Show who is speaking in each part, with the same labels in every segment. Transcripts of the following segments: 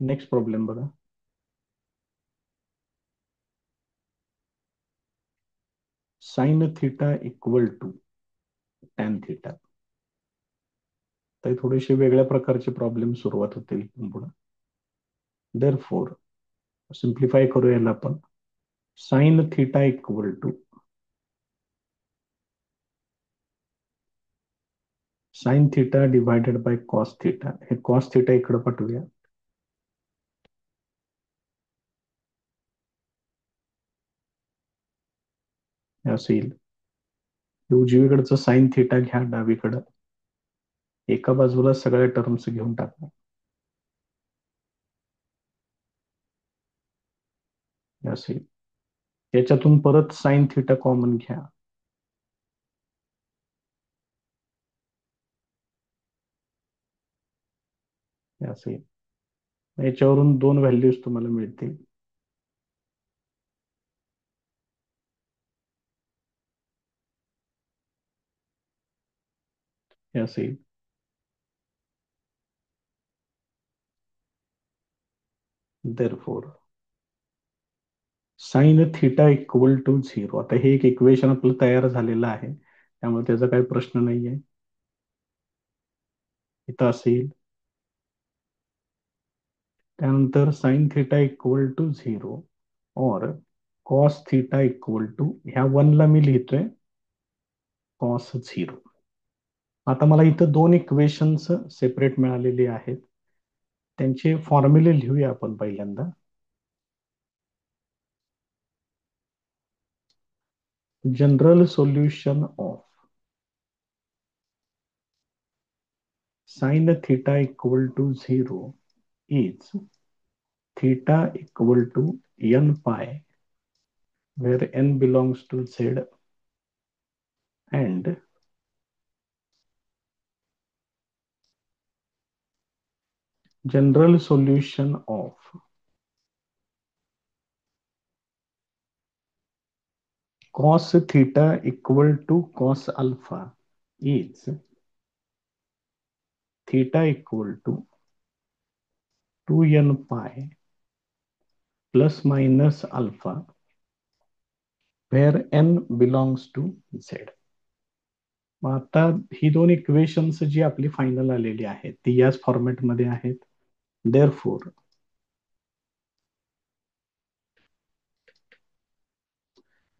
Speaker 1: Next problem बघा. Sine theta equal to tan theta. तर थोडेसे वेगळ्या प्रकारचे प्रॉब्लेम सुरुवात होतील पुढे. देअर फोर सिम्प्लिफाय करूया याला आपण. Sine theta equal to sine theta divided by cos theta. हे कॉस थिटा इकडे पाठवूया. हे असं येईल. हे उजवीकडचं साइन थिटा घ्या डावीकडं. एका बाजूला सगळ्या टर्म्स घेऊन टाका. हे असं येईल. याच्यातून परत साइन थिटा कॉमन घ्या. हे असं येईल. याच्यावरून दोन व्हॅल्यूज तुम्हाला मिळतील. हे असं येईल. Therefore sine theta equal to zero. आता हे एक इक्वेशन आपलं तयार झालेलं आहे, त्यामुळे त्याचा काही प्रश्न नाहीये. इथं असेल. त्यानंतर sine theta equal to zero और कॉस थिटा इक्वल टू, ह्या वनला मी लिहितोय कॉस झिरो. आता मला इथं दोन इक्वेशन्स सेपरेट मिळालेली आहेत. त्यांचे फॉर्म्युले लिहूया आपण पहिल्यांदा. General solution of sine theta equal to zero is theta equal to n pi, where n belongs to z, and general solution of cos theta equal to cos alpha is theta equal to 2n pi plus minus alpha, where n belongs to z. मग आता ही दोन equations जी आपली final आलेली आहेत ती याच फॉर्मॅटमध्ये आहेत. Therefore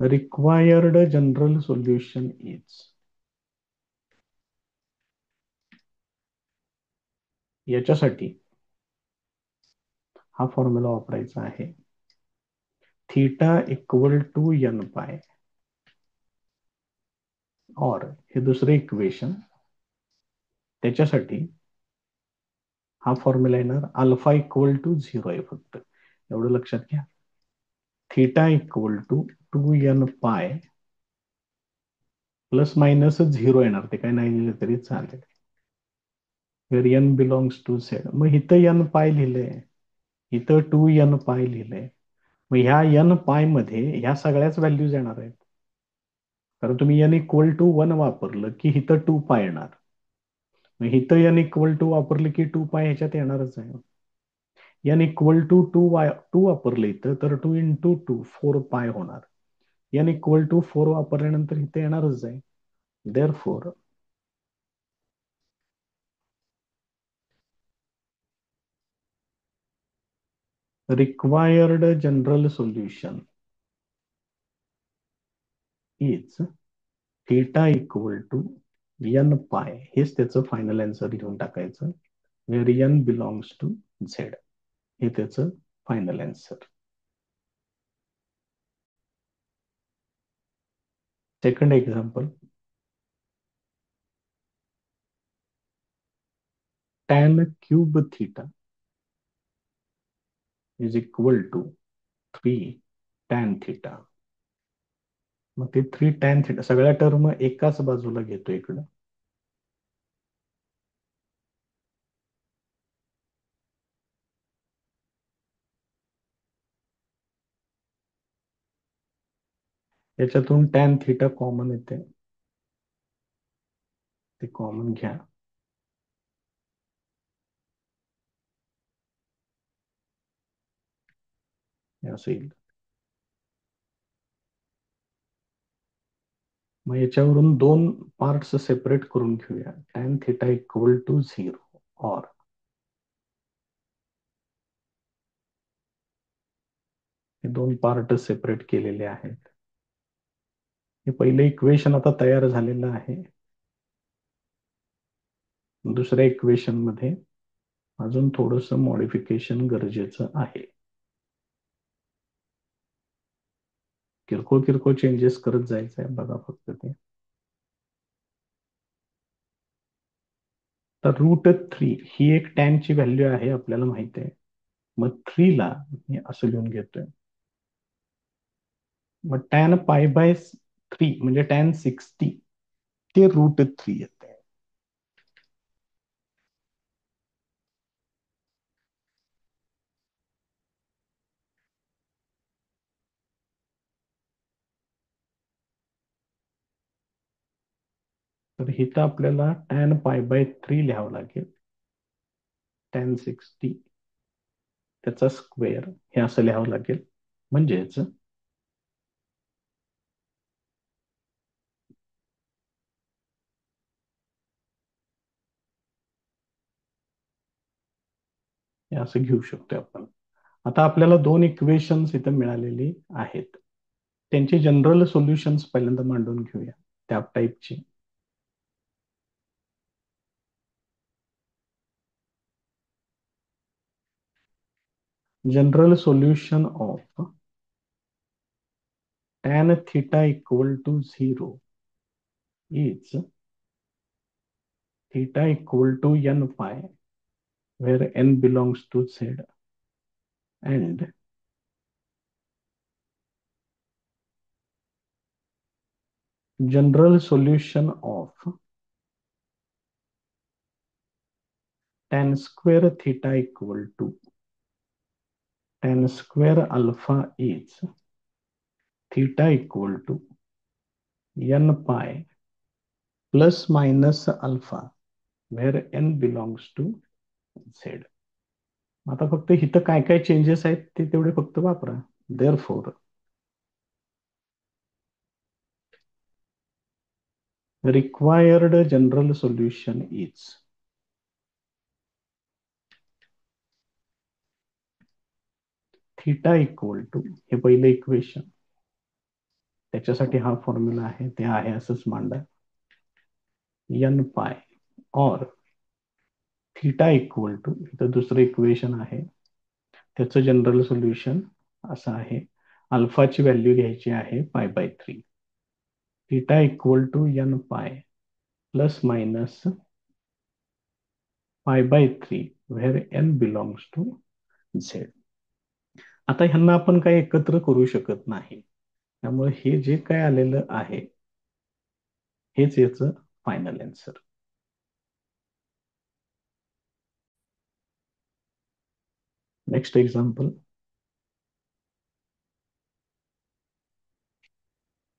Speaker 1: required general solution is, याच्यासाठी हा फॉर्म्युला वापरायचा आहे. थीटा इक्वल टू एन पाय, और हे दुसरे इक्वेशन, त्याच्यासाठी हा फॉर्म्युला येणार अल्फा इक्वल टू झिरो आहे. फक्त एवढं लक्षात घ्या. Theta equal to 2n pi plus minus zero येणार, ते काय नाही लिहिलं तरी चालेल. वेर एन बिलॉंग्स टू झेड. मग इथं एन पाय लिहिलंय, इथं 2n पाय लिहिलंय. मग ह्या एन पाय मध्ये ह्या सगळ्याच व्हॅल्यूज येणार आहेत. कारण तुम्ही एन इक्वल टू 1 वापरलं की इथं 2 पाय येणार. मग इथं एन इक्वल टू वापरलं की 2 पाय ह्याच्यात येणारच आहे. एन इक्वल टू 2 वापरलं इथं तर 2 इंटू 2 4 पाय होणार. एन इक्वल टू 4 वापरल्यानंतर इथे येणारच आहे. Therefore required general solution is theta equal to n pi. हेच त्याचं फायनल आन्सर लिहून टाकायचं. Where n belongs to Z, हे त्याचं final answer. Second example. tan cube theta is equal to 3 tan theta. मग ते 3 tan थीटा सगळ्या term एकाच बाजूला घेतो इकडं. याच्यातून tan थीटा कॉमन येते, ते कॉमन घ्या. असं येईल. मग याच्यावरून दोन पार्ट्स सेपरेट करून घेऊया. टॅन थिटा इक्वल टू 0 और हे दोन पार्ट सेपरेट केलेले आहेत. हे पहिलं इक्वेशन आता तयार झालेलं आहे. दुसऱ्या इक्वेशन मध्ये अजून थोडंसं मॉडिफिकेशन गरजेचं आहे. किरकोळ किरकोळ चेंजेस करत जायचं आहे बघा फक्त ते. तर √3 ही एक टॅनची व्हॅल्यू आहे आपल्याला माहिती आहे. मग 3 ला मी असं घेऊन घेतोय. मग टॅन π/3 म्हणजे tan60 ते √3 येते. तर इथं आपल्याला टॅन π/3 लिहावं लागेल. tan60 त्याचा स्क्वेअर हे असं लिहावं लागेल. म्हणजेच हे असं घेऊ शकतो आपण. आता आपल्याला दोन इक्वेशन्स इथं मिळालेली आहेत. त्यांचे जनरल सोल्युशन्स पहिल्यांदा मांडून घेऊया त्या टाईपची. General solution of tan theta equal to 0 is theta equal to n pi, where n belongs to z, and general solution of tan square theta equal to tan square alpha is theta equal to n pi plus minus alpha, where n belongs to z. आता फक्त इथं काय काय changes आहेत ते तेवढे फक्त वापरा. Therefore, required general solution is theta equal to, हे पहिलं इक्वेशन, त्याच्यासाठी हा फॉर्म्युला आहे ते आहे असंच मांडा. n पाय और थीटा इक्वल टू, इथं दुसरं इक्वेशन आहे त्याचं जनरल सोल्युशन असं आहे. अल्फाची व्हॅल्यू घ्यायची आहे π/3. Theta equal to n pi plus minus π/3 where n belongs to z. आता ह्यांना आपण काही एकत्र करू शकत नाही, त्यामुळे हे जे काय आलेलं आहे हेच याचं final answer. Next example.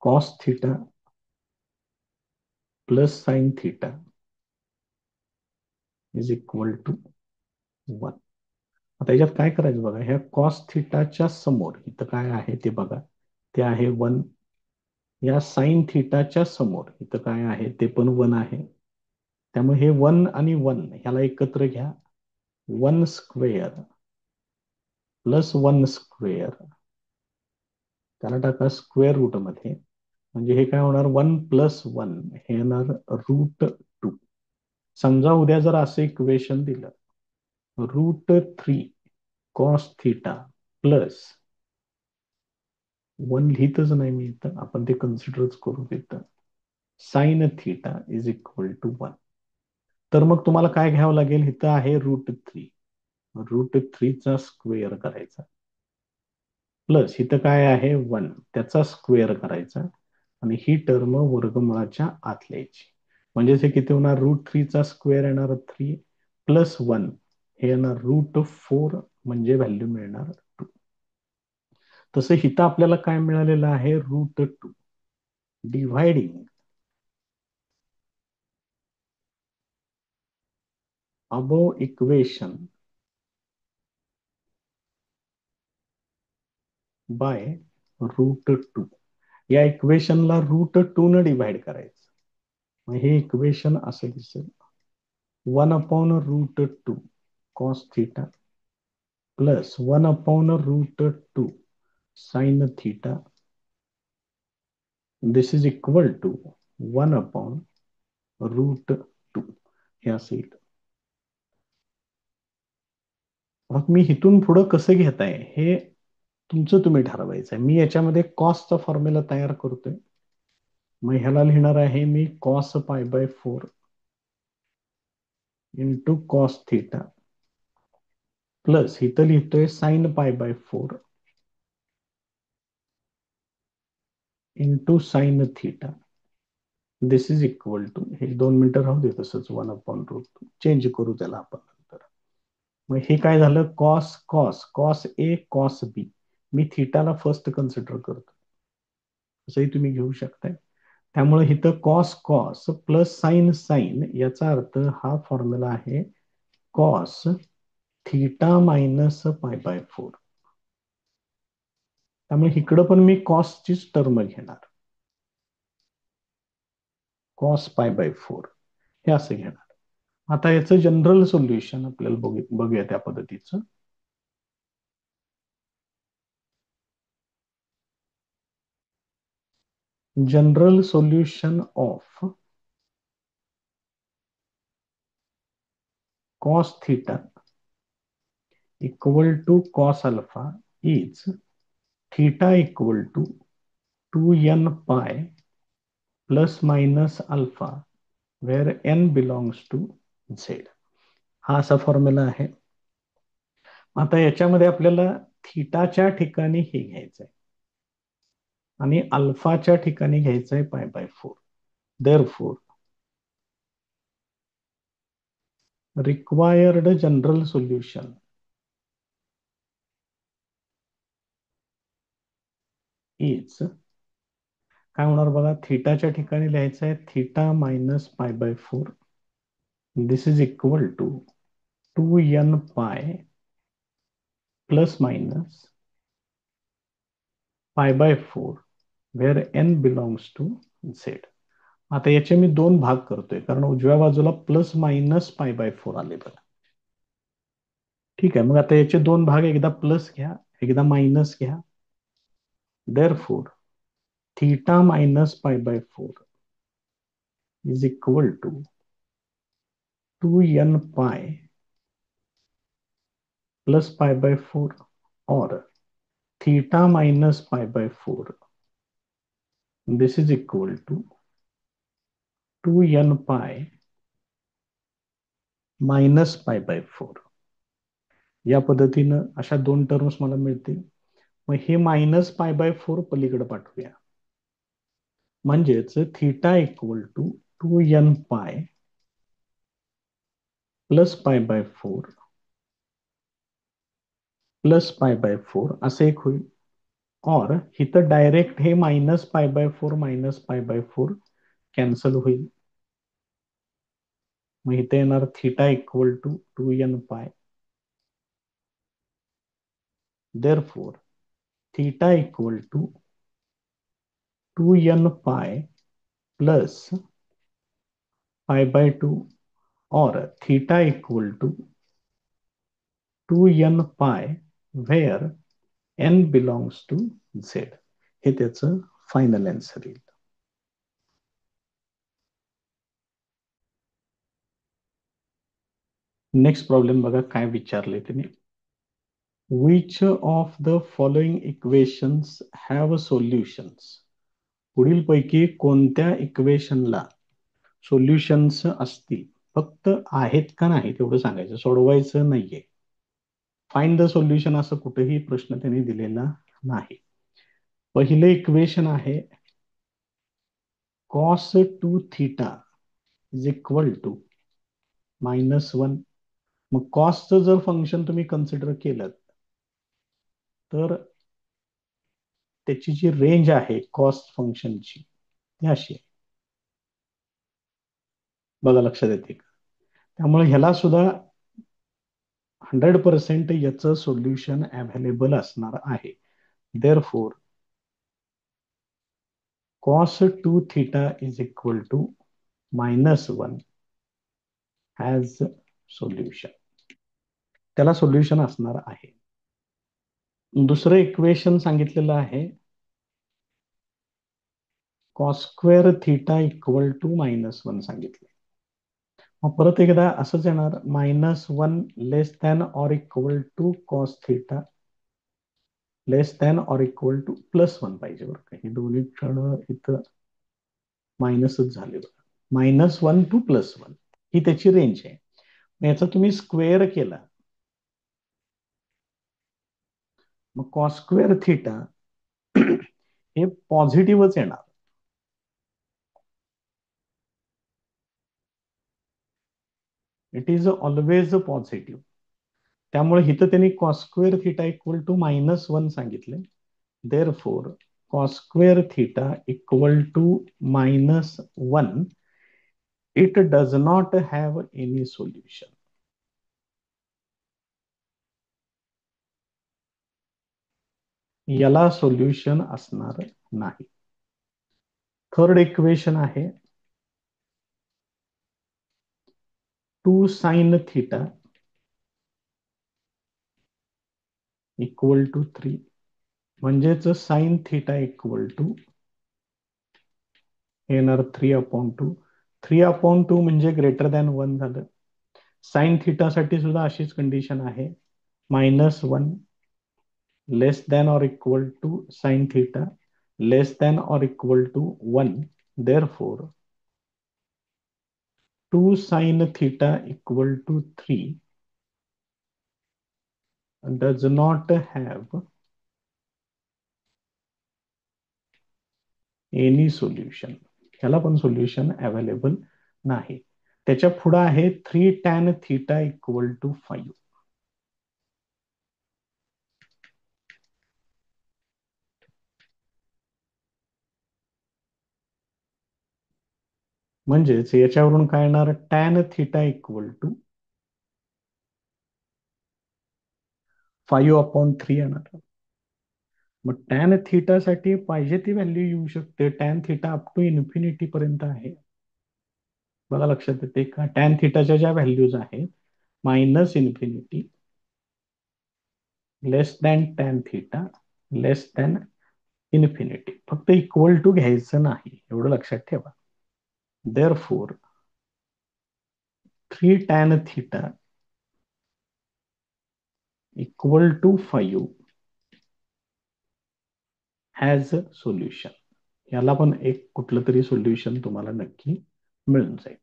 Speaker 1: Cos theta plus sine theta is equal to 1. आता याच्यात काय करायचं बघा, ह्या कॉस थिटाच्या समोर इथं काय आहे ते बघा, ते आहे 1. या साइन थिटाच्या समोर इथं काय आहे ते पण 1 आहे. त्यामुळे हे 1 आणि 1 ह्याला एकत्र घ्या. 1 स्क्वेअर प्लस 1 स्क्वेअर, त्याला टाका स्क्वेअर रूट मध्ये. म्हणजे हे काय होणार, 1 प्लस 1 हे येणार √2. समजा उद्या जर असं इक्वेशन दिलं, √3 कॉस थिटा प्लस 1 लिहितच नाही मी इथं, आपण ते कन्सिडरच करू तिथं, sine theta is equal to 1. तर मग तुम्हाला काय घ्यावं लागेल, इथं आहे √3, √3चा स्क्वेअर करायचा, प्लस इथं काय आहे 1 त्याचा स्क्वेअर करायचा, आणि ही टर्म वर्गमुळाच्या आत लिहायची. म्हणजेच हे किती होणार, √3चा स्क्वेअर येणार 3 प्लस 1 हे येणार √4, म्हणजे व्हॅल्यू मिळणार 2. तसं इथं आपल्याला काय मिळालेलं आहे, √2 डिव्हायडिंग अबोव इक्वेशन बाय √2. या इक्वेशनला √2 न डिव्हाइड करायचं. मग हे इक्वेशन असं दिसेल, 1/√2 cos theta plus 1/√2 sine theta. This is equal to 1/√2 हे असेल. मग मी इथून पुढं कसं घेताय हे तुमचं तुम्ही ठरवायचं आहे. मी याच्यामध्ये कॉसचा फॉर्म्युला तयार करतोय. मग ह्याला लिहिणार आहे मी cos π/4 into cos theta plus इथं लिहितोय sine π/4 into sine theta. This is equal to, हे 2 मिनिटं राहू दे तसंच, 1/√2 चेंज करू त्याला आपण नंतर. मग हे काय झालं, cos cos cos A cos B. मी थिटाला फर्स्ट कन्सिडर करतो, असंही तुम्ही घेऊ शकताय. त्यामुळे इथं cos cos plus sine sine, याचा अर्थ हा फॉर्म्युला आहे कॉस थिटा मायनस π/4. त्यामुळे इकडं पण मी कॉसचीच टर्म घेणार, कॉस π/4 हे असं घेणार. आता याचं जनरल सोल्युशन आपल्याला बघूया त्या पद्धतीचं. General solution of cos theta equal to cos alpha is theta equal to 2n pi plus minus alpha where n belongs to z. हा असा फॉर्म्युला आहे. आता याच्यामध्ये आपल्याला थिटाच्या ठिकाणी हे घ्यायचंय आणि अल्फाच्या ठिकाणी घ्यायचंय π/4. Therefore required general solution is काय होणार बघा, थिटाच्या ठिकाणी लिहायचं आहे theta minus π/4. This is equal to 2n pi plus minus π/4 where n belongs to z. आता याचे मी दोन भाग करतोय कारण उजव्या बाजूला प्लस मायनस π/4 आले बघा. ठीक आहे, मग आता याचे दोन भाग, एकदा प्लस घ्या एकदा मायनस घ्या. Therefore theta minus π/4 is equal to 2n pi plus π/4 or theta minus π/4. This is equal to 2n pi minus π/4. या पद्धतीनं अशा दोन टर्म्स मला मिळतील. मग हे मायनस π/4 पलीकडे पाठवूया, म्हणजेच theta equal to 2n pi plus π/4 plus π/4 असे एक होईल. और इथं डायरेक्ट हे मायनस π/4 कॅन्सल होईल. मग इथे येणार थिटा इक्वल टू 2n पाय. Therefore theta equal to 2n pi plus π/2 or theta equal to 2n pi where n belongs to z. हे त्याचं फायनल आन्सर येईल. नेक्स्ट प्रॉब्लेम बघा काय विचारले त्यांनी. Which of the following equations have solutions? पुढील पैकी कोणत्या इक्वेशनला सोल्युशन्स असतील, फक्त आहेत का नाही तेवढं सांगायचं, सोडवायचं नाहीये. फाइंड द सोल्युशन असं कुठेही प्रश्न त्यांनी दिलेला नाही. पहिले इक्वेशन आहे cos 2 theta is equal to -1. मग कॉसचं जर फंक्शन तुम्ही कन्सिडर केलं तर त्याची जी रेंज आहे कॉस फंक्शनची ती अशी आहे बघा, लक्षात येते का. त्यामुळे ह्याला सुद्धा 100% याचं सोल्युशन अवेलेबल असणार आहे. Therefore, cos 2 theta is equal to -1 has solution. त्याला सोल्युशन असणार आहे. दुसरं इक्वेशन सांगितलेलं आहे cos square theta equal to -1 सांगितले. मग परत एकदा असंच येणार -1 less than or equal to cos theta less than or equal to +1 पाहिजे बरं का. हे दोन्ही क्षण इथं मायनसच झाले बघा. -1 टू +1 ही त्याची रेंज आहे. याचा तुम्ही स्क्वेअर केला मग कॉस स्क्वेअर थिटा हे पॉझिटिव्हच येणार. It is always positive. त्यामुळे इथं त्यांनी cos square theta equal to -1 सांगितले. Therefore cos square theta equal to -1 it does not have any solution. याला सोल्युशन असणार नाही. थर्ड इक्वेशन आहे 2 साइन थिटा इक्वल टू 3 म्हणजेच साइन थिटा इक्वल टू येणार 3/2. 3/2 म्हणजे ग्रेटर दॅन 1 झालं. साइन थिटा साठी सुद्धा अशीच कंडिशन आहे -1 less than or equal to sine theta less than or equal to 1. Therefore 2 sine theta equal to 3 does not have any solution. ह्याला पण solution available नाही. त्याच्या पुढे आहे 3 tan थिटा इक्वल टू 5. म्हणजेच याच्यावरून काय येणार tan थिटा इक्वल टू 5/3 येणार. मग टॅन थिटा साठी पाहिजे ती व्हॅल्यू येऊ शकते. Tan theta up to infinity पर्यंत आहे. बघा लक्षात येते का. टॅन थिटाच्या ज्या व्हॅल्यूज आहेत -minus infinity less than tan theta less than infinity. फक्त इक्वल टू घ्यायचं नाही एवढं लक्षात ठेवा. Therefore 3 tan theta equal to 5 has solution. याला पण एक कुठलं तरी सोल्युशन तुम्हाला नक्की मिळून जाईल.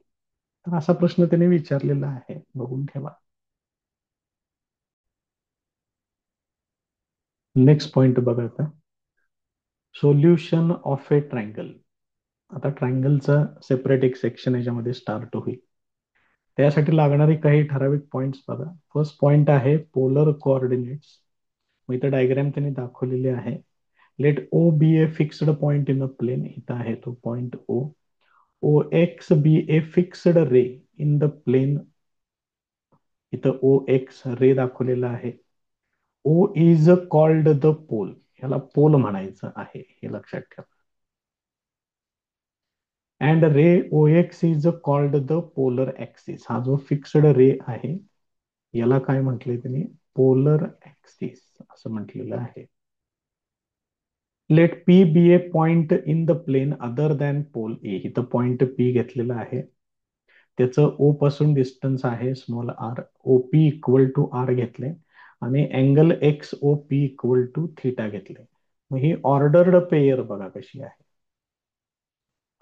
Speaker 1: तर असा प्रश्न त्याने विचारलेला आहे, बघून ठेवा. नेक्स्ट पॉइंट बघा आता सोल्युशन ऑफ ए ट्रायंगल. आता ट्रायंगलचा सेपरेट एक सेक्शन याच्यामध्ये स्टार्ट होईल. त्यासाठी लागणारे काही ठराविक पॉइंट्स बघा. फर्स्ट पॉइंट आहे पोलर कोऑर्डिनेट्स. मग इथं डायग्राम त्यांनी दाखवलेली आहे. Let O be a fixed point in a plane. इथं आहे तो point O. O X be a fixed ray in the plane. इथं ओ एक्स रे दाखवलेला आहे. O is called the pole. ह्याला पोल म्हणायचं आहे हे लक्षात ठेवा. And ray O X is called the polar axis. हा जो फिक्स्ड रे आहे याला काय म्हटलंय त्यांनी पोलर ऍक्सिस असं म्हटलेलं आहे. Let P be a point in the plane other than pole A. इथं पॉइंट पी घेतलेला आहे. त्याचं ओ पासून डिस्टन्स आहे small R. O P equal to R घेतले आणि angle X O P equal to theta घेतले. मग ही ऑर्डर्ड पेयर बघा कशी आहे.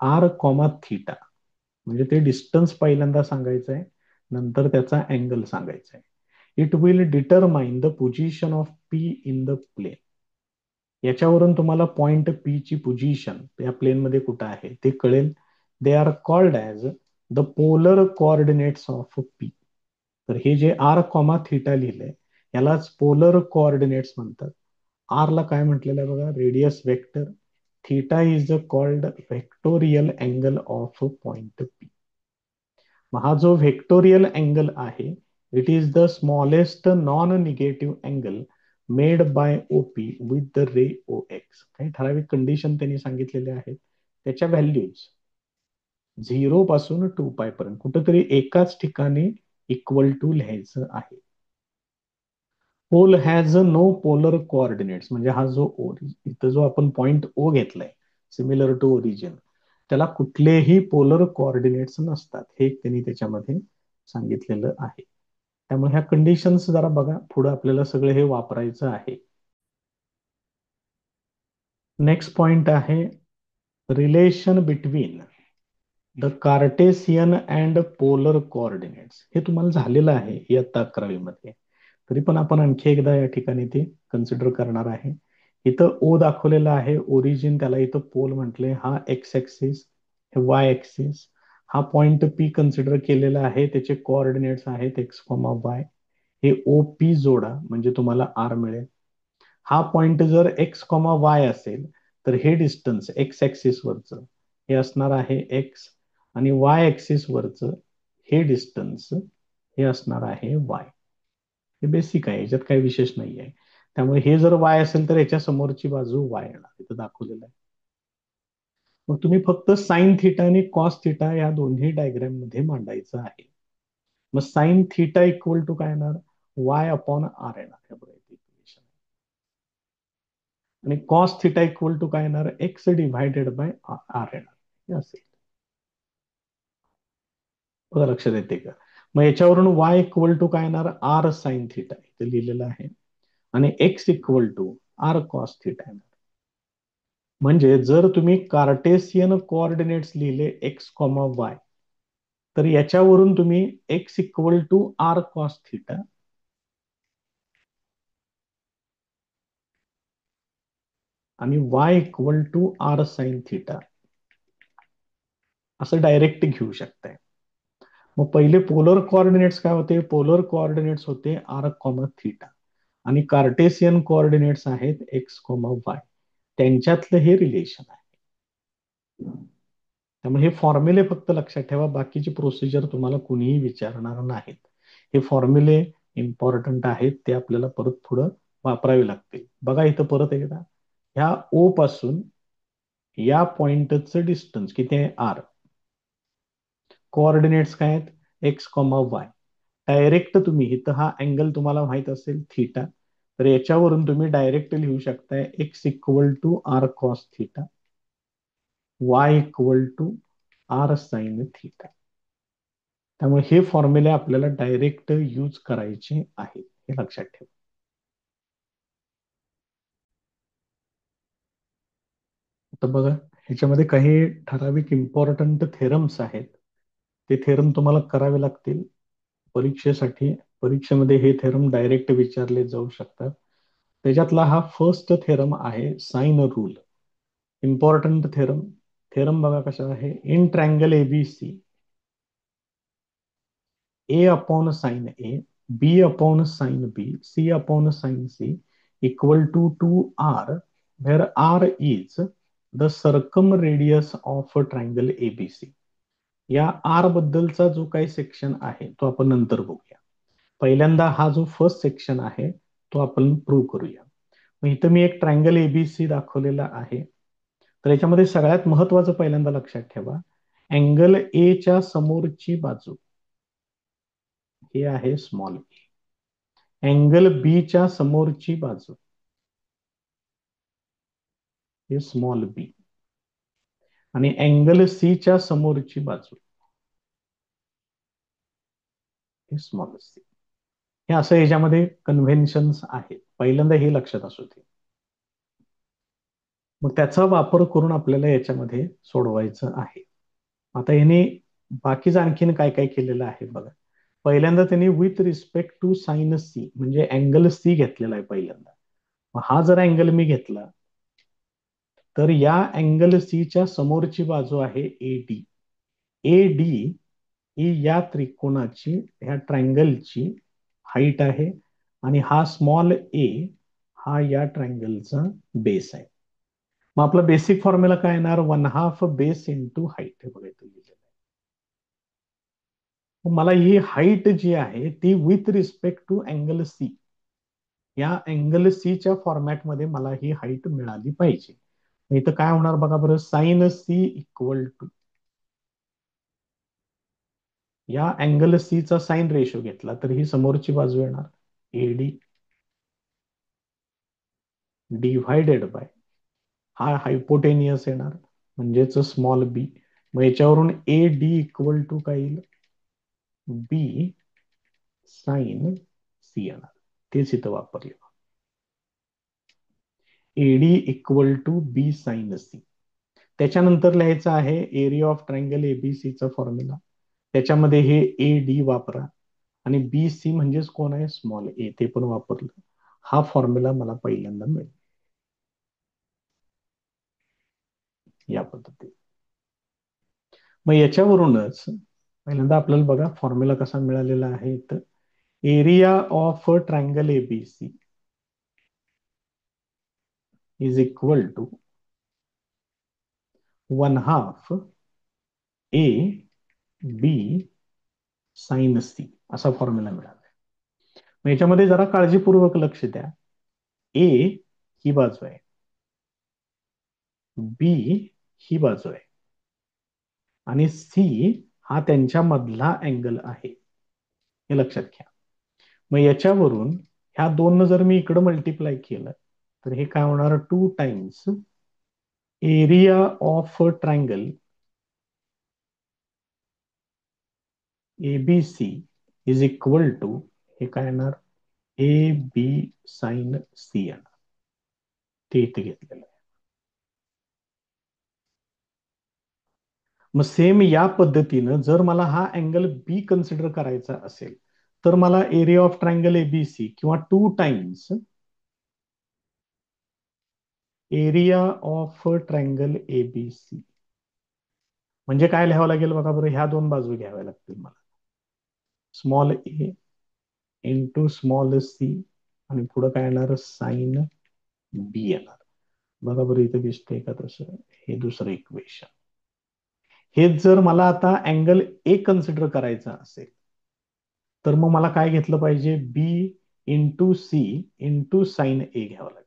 Speaker 1: आर कॉमा थिटा म्हणजे ते डिस्टन्स पहिल्यांदा सांगायचं आहे नंतर त्याचा अँगल सांगायचा आहे. It will determine the position of P in the plane. याच्यावरून तुम्हाला पॉइंट पी ची पोझिशन या प्लेन मध्ये कुठं आहे ते कळेल. They are called as the polar coordinates of P. तर हे जे आर कॉमा थिटा लिहिलंय यालाच पोलर कोऑर्डिनेट्स म्हणतात. आर ला काय म्हटलेलं आहे बघा radius vector. Theta is called vectorial angle of point P. हा जो व्हेक्टोरियल अँगल आहे it is the smallest non negative angle made by OP with the ray O X. काही ठराविक कंडिशन त्यांनी सांगितलेले आहेत, त्याच्या व्हॅल्यूज 0 पासून 2π पर्यंत कुठेतरी एकाच ठिकाणी इक्वल टू लिहायचं आहे. Pole has no polar coordinates, म्हणजे हा जो इथं जो आपण पॉइंट ओ घेतलाय सिमिलर टू ओरिजिन, त्याला कुठलेही पोलर कोऑर्डिनेट्स नसतात, हे त्यांनी त्याच्यामध्ये सांगितलेलं आहे. त्यामुळे ह्या कंडिशन्स जरा बघा, पुढे आपल्याला सगळं हे वापरायचं आहे. नेक्स्ट पॉइंट आहे relation between the Cartesian and polar coordinates. हे तुम्हाला झालेलं आहे इयत्ता 11वी मध्ये, तरी पण आपण आणखी एकदा या ठिकाणी ते कन्सिडर करणार आहे. इथं ओ दाखवलेला आहे ओरिजिन, त्याला इथं पोल म्हटले. हा एक्स ऍक्सिस, हे वाय ऍक्सिस. हा पॉइंट पी कन्सिडर केलेला आहे, त्याचे कोऑर्डिनेट्स आहेत एक्स कॉमा वाय. हे ओ पी जोडा म्हणजे तुम्हाला आर मिळेल. हा पॉइंट जर एक्स कॉमा वाय असेल तर हे डिस्टन्स एक्स ऍक्सिस वरचं हे असणार आहे एक्स, आणि वाय ऍक्सिस वरचं हे डिस्टन्स हे असणार आहे वाय. हे बेसिक आहे, याच्यात काही विशेष नाही आहे. त्यामुळे हे जर वाय असेल तर याच्या समोरची बाजू वाय येणार, इथं दाखवलेलं आहे. मग तुम्ही फक्त साइन थिटा आणि कॉस थिटा या दोन्ही डायग्राम मध्ये मांडायचं आहे. मग साइन थिटा इक्वल टू काय येणार, वाय अपॉन आर येणार. हे बघा इथे इक्वेशन. आणि कॉस थिटा इक्वल टू काय येणार, एक्स डिव्हायडेड बाय आर येणार. हे असेल, बघा लक्षात येते का. मग याच्यावरून वाय इक्वल टू काय येणार, आर साइन थिटा इथे लिहिलेलं आहे, आणि x equal to R cos theta येणार. म्हणजे जर तुम्ही कार्टेशियन कोऑर्डिनेट्स लिहिले एक्स कॉमा वाय, तर याच्यावरून तुम्ही x equal to R cos theta आणि y equal to R sine theta असं डायरेक्ट घेऊ शकताय. मग पहिले पोलर कोऑर्डिनेट्स काय होते, पोलर कोऑर्डिनेट्स होते आर कॉमा थिटा, आणि कार्टेशियन कोऑर्डिनेट्स आहेत एक्स कॉमा वाय. त्यांच्यातलं हे रिलेशन आहे. त्यामुळे हे फॉर्म्युले फक्त लक्षात ठेवा, बाकीची प्रोसिजर तुम्हाला कुणीही विचारणार नाहीत. हे फॉर्म्युले इम्पॉर्टंट आहेत, ते आपल्याला परत पुढं वापरावे लागतील. बघा इथं परत एकदा, ह्या ओ पासून या पॉइंटचं डिस्टन्स किती आहे, आर. कोऑर्डिनेट्स काय आहेत एक्स कॉमा वाय. डायरेक्ट तुम्ही इथं हा अँगल तुम्हाला माहित असेल थिटा, तर याच्यावरून तुम्ही डायरेक्ट लिहू शकताय X equal to R cos theta, Y equal to R sine theta. त्यामुळे हे फॉर्म्युले आपल्याला डायरेक्ट यूज करायचे आहेत, हे लक्षात ठेवा. आता बघा ह्याच्यामध्ये काही ठराविक इम्पॉर्टंट थेरम्स आहेत, ते थेरम तुम्हाला करावे लागतील परीक्षेसाठी. परीक्षेमध्ये हे थेरम डायरेक्ट विचारले जाऊ शकतात. त्याच्यातला हा फर्स्ट थेरम आहे sine rule, important theorem. Theorem बघा कशा आहे, in triangle ABC A upon sine A, B upon sine B, C upon sine C equal to R, where R is the circumradius of triangle ABC. या R बद्दलचा जो काही section आहे तो आपण नंतर बघूया. पहिल्यांदा हा जो फर्स्ट सेक्शन आहे तो आपण प्रूव्ह करूया. मग इथं मी एक ट्रायंगल एबीसी दाखवलेला आहे. तर याच्यामध्ये सगळ्यात महत्वाचं पहिल्यांदा लक्षात ठेवा, अँगल ए च्या समोरची बाजू हे आहे स्मॉल ए, अँगल बी च्या समोरची बाजू हे स्मॉल बी, आणि अँगल सी च्या समोरची बाजू हे स्मॉल सी. हे असं याच्यामध्ये कन्व्हेन्शन्स आहेत, पहिल्यांदा हे लक्षात असू दे. मग त्याचा वापर करून आपल्याला याच्यामध्ये सोडवायचं आहे. आता याने बाकीच आणखीन काय काय केलेलं आहे बघा. पहिल्यांदा त्यांनी with respect to sine C म्हणजे अँगल सी घेतलेला आहे पहिल्यांदा. हा जर अँगल मी घेतला तर या अँगल सी च्या समोरची बाजू आहे ए डी. ए डी ही या त्रिकोणाची, ह्या ट्रायंगलची हाईट आहे, आणि हा स्मॉल ए हा या ट्रायंगलचा बेस आहे. मग आपला बेसिक फॉर्म्युला काय येणार, 1/2 बेस इंटू हाईट. बघा इथे लिहिलेलं आहे. मला ही हाईट जी आहे ती with respect to angle C, या अँगल सीच्या फॉर्मॅटमध्ये मला ही हाईट मिळाली पाहिजे. इथं काय होणार बघा बरं, साइन सी इक्वल टू, या अँगल सीचा साइन रेशो घेतला तर ही समोरची बाजू येणार एडी डिव्हायडेड बाय हा हायपोटेनियस येणार म्हणजेच स्मॉल बी. मग याच्यावरून ए डी इक्वल टू काय येईल, बी साइन सी येणार. तेच इथं वापरले, AD equal to B sine C. त्याच्यानंतर लिहायचं आहे एरिया ऑफ ट्रायंगल एबीसीचा फॉर्म्युला. त्याच्यामध्ये हे ए डी वापरा आणि बी सी म्हणजेच कोण आहे, स्मॉल ए, ते पण वापरलं. हा फॉर्म्युला मला पहिल्यांदा मिळेल या पद्धतीने. मग याच्यावरूनच पहिल्यांदा आपल्याला बघा फॉर्म्युला कसा मिळालेला आहे. तर area of triangle ABC is equal to 1/2 A B sine C असा फॉर्म्युला मिळाला. मग याच्यामध्ये जरा काळजीपूर्वक लक्ष द्या. ए ही बाजू आहे, बी ही बाजू आहे आणि सी हा त्यांच्या मधला अँगल आहे, हे लक्षात घ्या. मग याच्यावरून ह्या दोन जर मी इकडे मल्टिप्लाय केलं तर हे काय होणार, 2 times area of triangle ABC is equal to, हे काय येणार, ए बी साइन सी येणार. ते इथे घेतलेलं आहे. मग सेम या पद्धतीनं जर मला हा अँगल बी कन्सिडर करायचा असेल तर मला एरिया ऑफ ट्रायंगल एबीसी किंवा 2 times area of triangle ABC म्हणजे काय लिहावं लागेल बघा बरं, ह्या दोन बाजू घ्याव्या लागतील मला, स्मॉल ए इंटू स्मॉल सी आणि पुढं काय येणार, साइन बी येणार. बघा बरं इथं दिसतंय का तसं, हे दुसरं इक्वेशन. हेच जर मला आता अँगल ए कन्सिडर करायचा असेल तर मग मला काय घेतलं पाहिजे, बी इंटू सी इंटू साइन ए घ्यावं लागेल.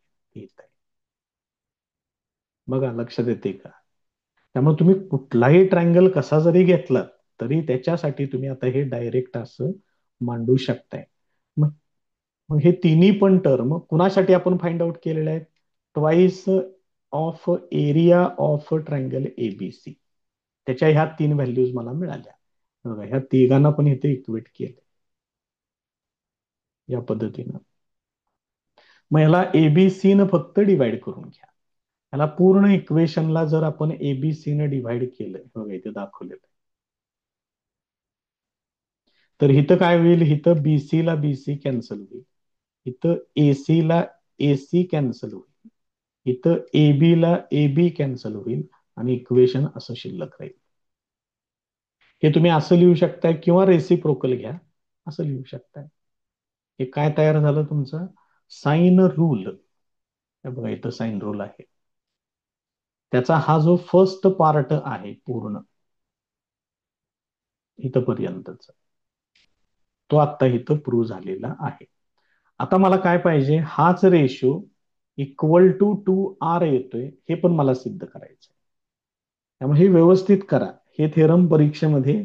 Speaker 1: बघा लक्षात येते का. त्यामुळे तुम्ही कुठलाही ट्रायंगल कसा जरी घेतला तरी त्याच्यासाठी तुम्ही आता हे डायरेक्ट असं मांडू शकताय. मग मग हे तिन्ही पण टर्म कुणासाठी आपण फाइंड आउट केलेले आहेत, twice of area of triangle ABC. त्याच्या ह्या 3 व्हॅल्यूज मला मिळाल्या. बघा ह्या तिघांना पण इथे इक्वेट केले या पद्धतीनं. मग याला एबीसी न फक्त डिवाइड करून घ्या. याला पूर्ण इक्वेशनला जर आपण एबीसी न डिवाइड केलं, बघा इथे दाखवलेलं, तर इथं काय होईल, इथं बीसी ला बीसी कॅन्सल होईल, इथं एसी ला एसी कॅन्सल होईल, इथं एबी ला एबी कॅन्सल होईल आणि इक्वेशन असं शिल्लक राहील. हे तुम्ही असं लिहू शकताय किंवा रेसिप्रोकल घ्या, असं लिहू शकताय. हे काय तयार झालं तुमचं, साइन रूल. बघा इथं साइन रूल आहे, त्याचा हा जो फर्स्ट पार्ट आहे पूर्ण इथपर्यंतच, तो आता इथं प्रूव्ह झालेला आहे. आता मला काय पाहिजे, हाच रेशो इक्वल टू 2R येतोय हे पण मला सिद्ध करायचं. त्यामुळे हे व्यवस्थित करा, हे थेरम परीक्षेमध्ये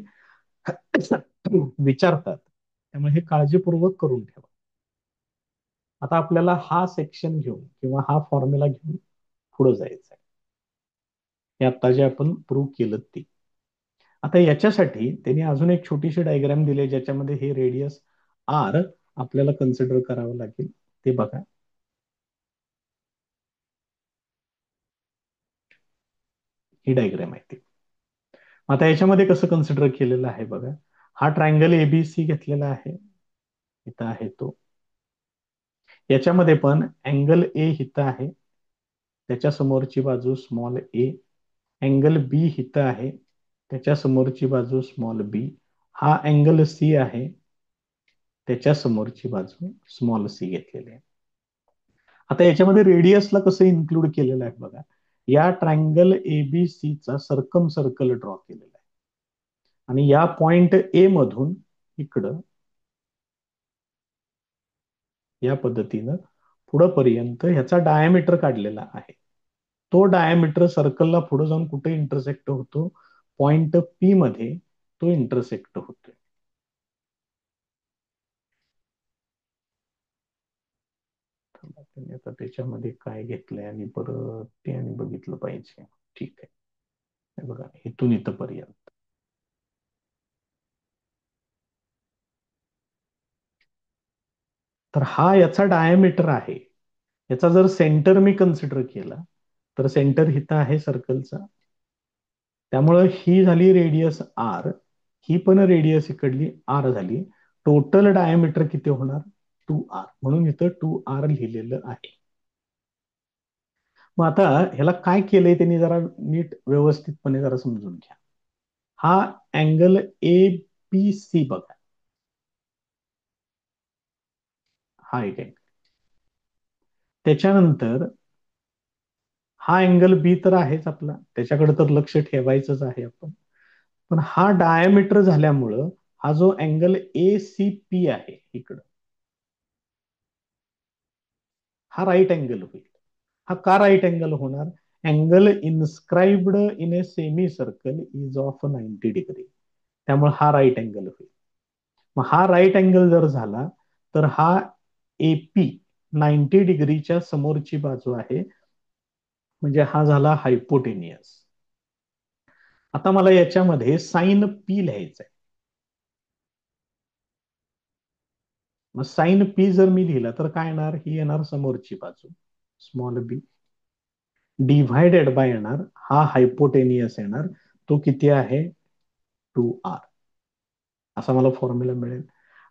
Speaker 1: विचारतात, त्यामुळे हे काळजीपूर्वक करून ठेवा. आता आपल्याला हा सेक्शन घेऊन किंवा हा फॉर्म्युला घेऊन पुढे जायचं आहे. हे आता जे आपण प्रूव्ह केलं ते. आता याच्यासाठी त्यांनी अजून एक छोटीशी डायग्राम दिली ज्याच्यामध्ये हे रेडियस आर आपल्याला कन्सिडर करावं लागेल. ते बघा, ही डायग्राम आहे ती. आता याच्यामध्ये कसं कन्सिडर केलेलं आहे बघा, हा ट्रायंगल एबीसी घेतलेला आहे, इथं आहे तो. याच्यामध्ये पण अँगल ए हिथं आहे, त्याच्या समोरची बाजू स्मॉल ए, अँगल बी हिथं आहे, त्याच्या समोरची बाजू स्मॉल बी, हा अँगल सी आहे, त्याच्या समोरची बाजू स्मॉल सी घेतलेली आहे. आता याच्यामध्ये रेडियसला कसं इन्क्लूड केलेलं आहे बघा, या ट्रायंगल एबीसीचा सर्कम सर्कल ड्रॉ केलेला आहे आणि या पॉइंट ए मधून इकडं या पद्धतीनं पुढं पर्यंत ह्याचा डायमीटर काढलेला आहे. तो डायमीटर सर्कलला पुढे जाऊन कुठे इंटरसेक्ट होतो, पॉइंट पी मध्ये तो इंटरसेक्ट होतो. आता त्याच्यामध्ये काय घेतलंय आणि परत ते आणि बघितलं पाहिजे. ठीक आहे, हे बघा इथून इथं पर्यंत. तर हा याचा डायमीटर आहे. याचा जर सेंटर मी कन्सिडर केला तर सेंटर इथं आहे सर्कलचा. त्यामुळं ही झाली रेडियस आर, ही पण रेडियस इकडली आर झाली. टोटल डायमीटर किती होणार, 2r. म्हणून इथं 2r लिहिलेलं आहे. मग आता ह्याला काय केलंय त्यांनी जरा नीट व्यवस्थितपणे जरा समजून घ्या. हा अँगल ए बी सी बघा, हा एक अँगल. त्याच्यानंतर हा अँगल बी तर आहेच आपला, त्याच्याकडे तर लक्ष ठेवायचंच आहे आपण. पण हा डायमीटर झाल्यामुळं हा जो अँगल ए सी पी आहे इकडं, हा राईट अँगल होईल. हा का राईट अँगल होणार, angle inscribed in a semi circle is of 90 degree. त्यामुळे हा राईट अँगल होईल. मग हा राईट अँगल जर झाला तर हा एपी 90 डिग्रीच्या समोरची बाजू आहे, म्हणजे हा झाला हायपोटेनियस. आता मला याच्यामध्ये साइन पी लिहायचंय. मग साइन पी जर मी लिहिला तर काय येणार, ही येणार समोरची बाजू स्मॉल बी, डिव्हायडेड बाय येणार हा हायपोटेनियस येणार, तो किती आहे 2r. असा मला फॉर्म्युला मिळेल.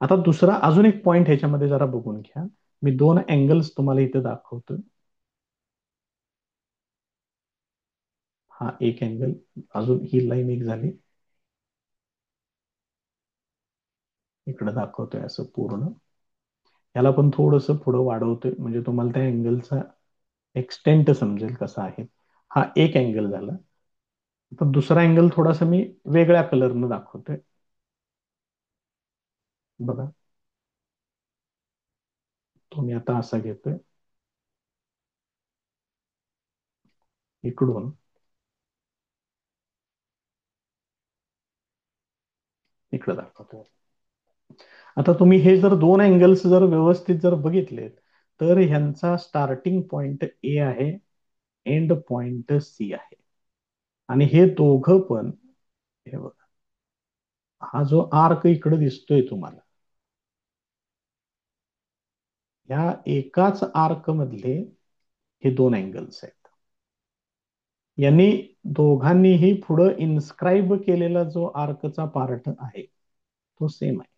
Speaker 1: आता दुसरा अजून एक पॉइंट ह्याच्यामध्ये जरा बघून घ्या. मी दोन अँगल्स तुम्हाला इथे दाखवतो. हा एक अँगल, अजून ही लाईन एक झाली, इकडे दाखवतोय असं पूर्ण. याला पण थोडस पुढं वाढवतोय म्हणजे तुम्हाला त्या अँगलचा एक्सटेंट समजेल कसा आहे. हा एक अँगल झाला. तर दुसरा अँगल थोडासा मी वेगळ्या कलरनं दाखवतोय बघा. तो मी आता असा घेतोय, इकडून इकडे दाखवतोय. आता तुम्ही हे जर दोन अँगल्स जर व्यवस्थित जर बघितलेत तर ह्यांचा स्टार्टिंग पॉइंट ए आहे, एंड पॉइंट सी आहे. आणि हे दोघं पण, हे बघा, हा जो आर्क इकडे दिसतोय तुम्हाला, ह्या एकाच आर्क मधले हे दोन अँगल्स आहेत. यांनी दोघांनीही पुढं इन्स्क्राईब केलेला जो आर्कचा पार्ट आहे तो सेम आहे.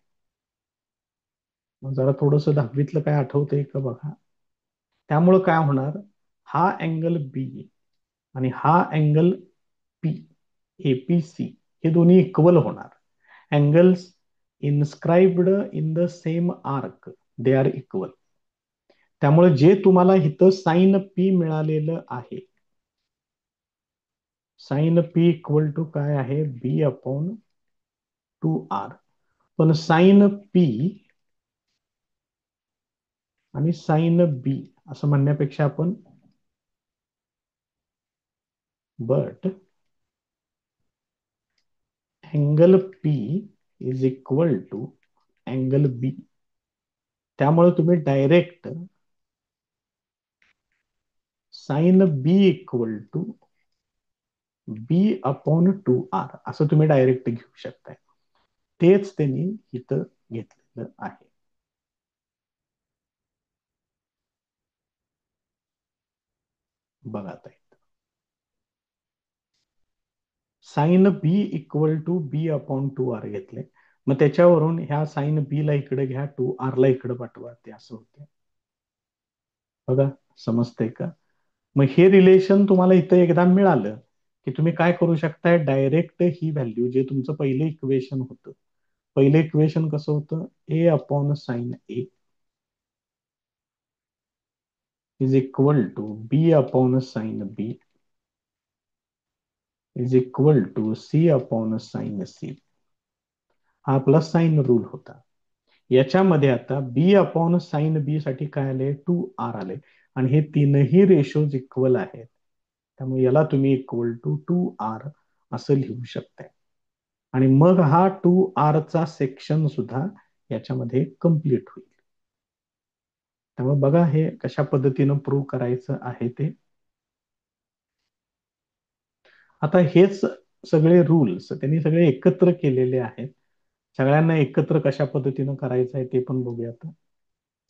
Speaker 1: मग जरा थोडस दहावीतलं काय आठवतंय का बघा. त्यामुळं काय होणार, हा अँगल बी आणि हा अँगल पी, एपीसी, हे दोन्ही इक्वल होणार. Angles inscribed in the same arc, they are equal. त्यामुळे जे तुम्हाला इथं साइन पी मिळालेलं आहे, साइन पी इक्वल टू काय आहे, बी अपॉन 2r. पण साइन पी आणि साइन बी असं म्हणण्यापेक्षा आपण but angle P is equal to angle B. त्यामुळे तुम्ही direct sine B equal to B upon 2r असं तुम्ही डायरेक्ट घेऊ शकताय. तेच त्यांनी इथं घेतलेलं आहे. बघा आता sine B equal to B upon 2r घेतले. मग त्याच्यावरून ह्या साइन बी ला इकडे घ्या, 2r ला इकडे पाठवा, ते असं होते. बघा समजतंय का. मग हे रिलेशन तुम्हाला इथं एकदा मिळालं की तुम्ही काय करू शकताय, डायरेक्ट ही व्हॅल्यू, जे तुमचं पहिलं इक्वेशन होतं, पहिलं इक्वेशन कसं होतं, A upon sine A is equal to B upon sine B is equal to C upon sine C. हा आपला साइन रूल होता. याच्यामध्ये आता बी अपॉन साइन बी साठी काय आले, 2r आले. आणि हे तीनही रेशोज इक्वल आहेत, त्यामुळे याला तुम्ही इक्वल टू 2r असं लिहू शकताय. आणि मग हा 2r चा सेक्शन सुद्धा याच्यामध्ये कम्प्लीट होईल. त्यामुळे बघा हे कशा पद्धतीनं प्रूव्ह करायचं आहे ते. आता हेच सगळे रूल्स त्यांनी सगळे एकत्र केलेले आहेत. सगळ्यांना एकत्र कशा पद्धतीनं करायचं आहे ते पण बघूया आता.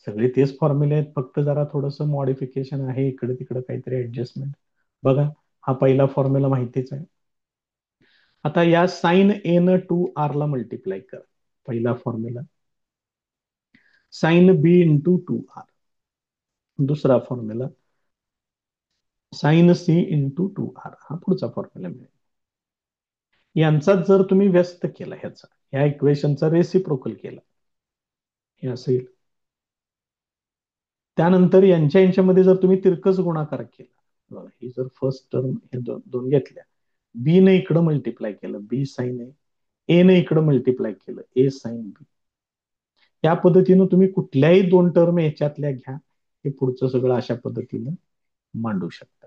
Speaker 1: सगळे तेच फॉर्म्युले आहेत, फक्त जरा थोडस मॉडिफिकेशन आहे, इकडे तिकडे काहीतरी ऍडजस्टमेंट. बघा हा पहिला फॉर्म्युला माहितीच आहे. आता या साइन ए न 2r ला मल्टिप्लाय कर. पहिला formula sine B into 2r. दुसरा formula sign C into 2r. हा पुढचा फॉर्म्युला मिळेल. यांचा जर तुम्ही व्यस्त केला, ह्या इक्वेशनचा रेसिप्रोकल केला, हे असं येईल. त्यानंतर यांच्यामध्ये जर तुम्ही तिरकस गुणाकार केला, ही जर फर्स्ट टर्म हे दोन घेतल्या, बी ने इकडं मल्टिप्लाय केलं, बी साइन ए ने इकडं मल्टिप्लाय केलं, ए साइन बी. या पद्धतीनं तुम्ही कुठल्याही दोन टर्म याच्यातल्या घ्या, हे पुढचं सगळं अशा पद्धतीनं मांडू शकता.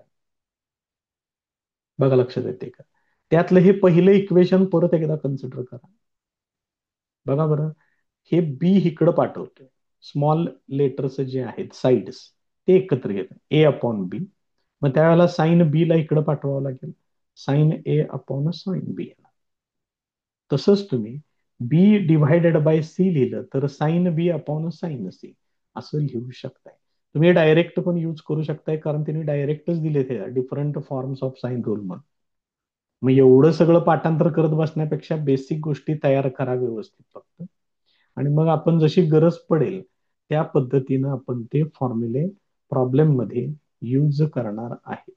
Speaker 1: बघा लक्षात येते का? त्यातलं हे पहिलं इक्वेशन परत एकदा कन्सिडर करा. बघा बरं, हे बी इकडं पाठवतोय, स्मॉल लेटर्स जे आहेत साइड्स ते एकत्र घेतो, ए अपॉन बी. मग त्यावेळेला साइन बी ला इकडं पाठवावं लागेल, साइन ए अपॉन साइन बी. तसंच तुम्ही बी डिव्हायडेड बाय सी लिहिलं तर sine B upon sine C असं लिहू शकताय. तुम्ही डायरेक्ट पण यूज करू शकताय, कारण त्यांनी डायरेक्टच दिले ते different forms of sine rule म्हणून. मग एवढं सगळं पाठांतर करत बसण्यापेक्षा बेसिक गोष्टी तयार करा व्यवस्थित फक्त, आणि मग आपण जशी गरज पडेल त्या पद्धतीनं आपण ते फॉर्म्युले प्रॉब्लेम मध्ये यूज करणार आहे.